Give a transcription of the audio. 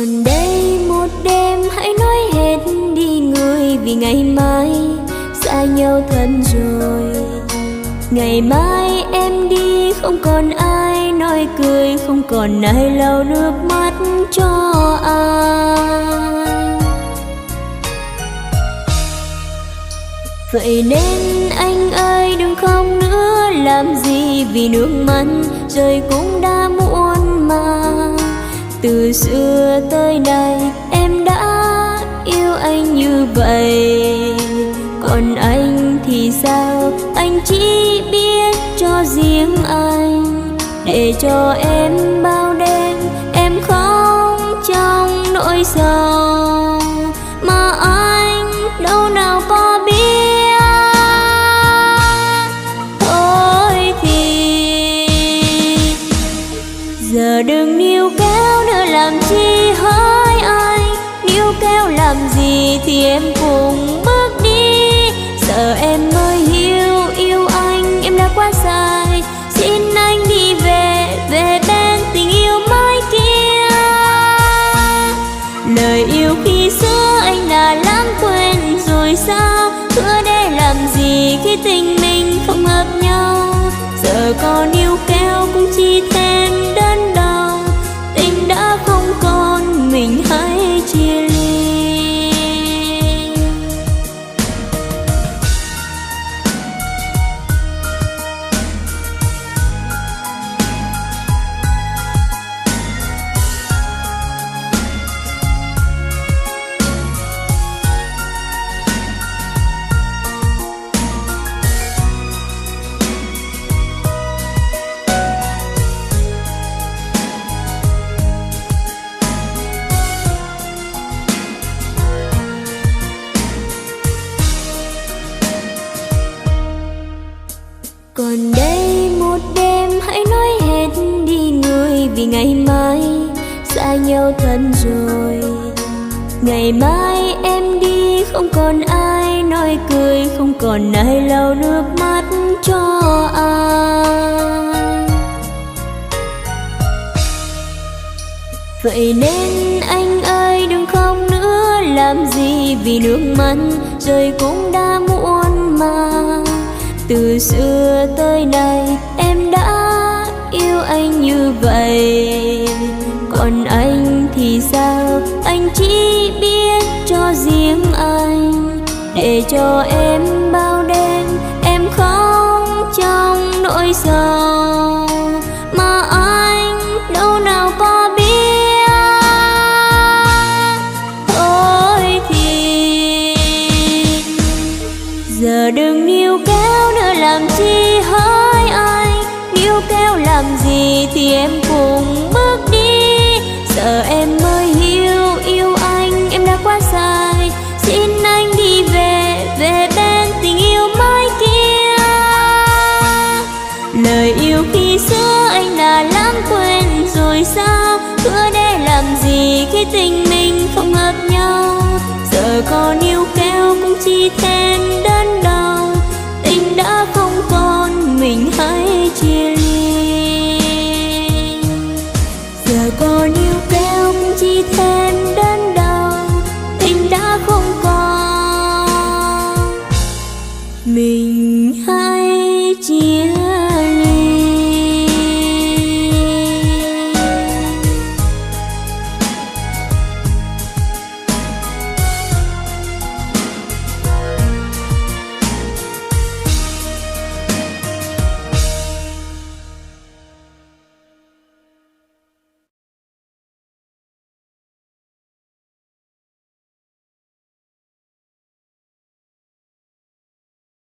Còn đây một đêm hãy nói hết đi người, vì ngày mai xa nhau thân rồi. Ngày mai em đi không còn ai nói cười, không còn ai lau nước mắt cho ai. Vậy nên anh ơi đừng khóc nữa làm gì, vì nước mắt rồi cũng đã muộn mà. Từ xưa tới nay em đã yêu anh như vậy, còn anh thì sao, anh chỉ biết cho riêng anh. Để cho em bao đêm em khóc trong nỗi sầu, mà anh đâu nào có biết. Thôi thì giờ đừng níu kéo nữa làm chi hỡi anh, níu kéo làm gì thì em cùng bước đi. Giờ em mới hiểu yêu anh em đã quá sai, xin anh đi về, về bên tình yêu mãi kia. Lời yêu khi xưa anh đã lãng quên rồi sao, hứa để làm gì khi tình mình không hợp nhau. Giờ còn yêu kéo cũng chỉ thêm đớn đau, tình đã không còn mình hãy chia ly. Còn đây một đêm hãy nói hết đi người, vì ngày mai xa nhau thân rồi. Ngày mai em đi không còn ai nói cười, không còn ai lau nước mắt cho ai. Vậy nên anh ơi đừng khóc nữa làm gì, vì nước mắt rồi cũng đã muộn mà. Từ xưa tới nay em đã yêu anh như vậy, còn anh thì sao, anh chỉ biết cho riêng anh. Để cho em bao đêm em khóc trong nỗi sầu, mà anh đâu nào có biết. Thôi thì giờ đừng níu kéo nữa làm chi hỡi anh, níu kéo làm gì thì em cùng bước đi. Giờ em mới hiểu yêu anh em đã quá sai, xin anh đi về, về bên tình yêu mãi kia. Lời yêu khi xưa anh đã lãng quên rồi sao, hứa để làm gì khi tình mình không hợp nhau. Giờ còn yêu kéo cũng chỉ thêm đớn đau, tình đã không còn mình hãy chia ly.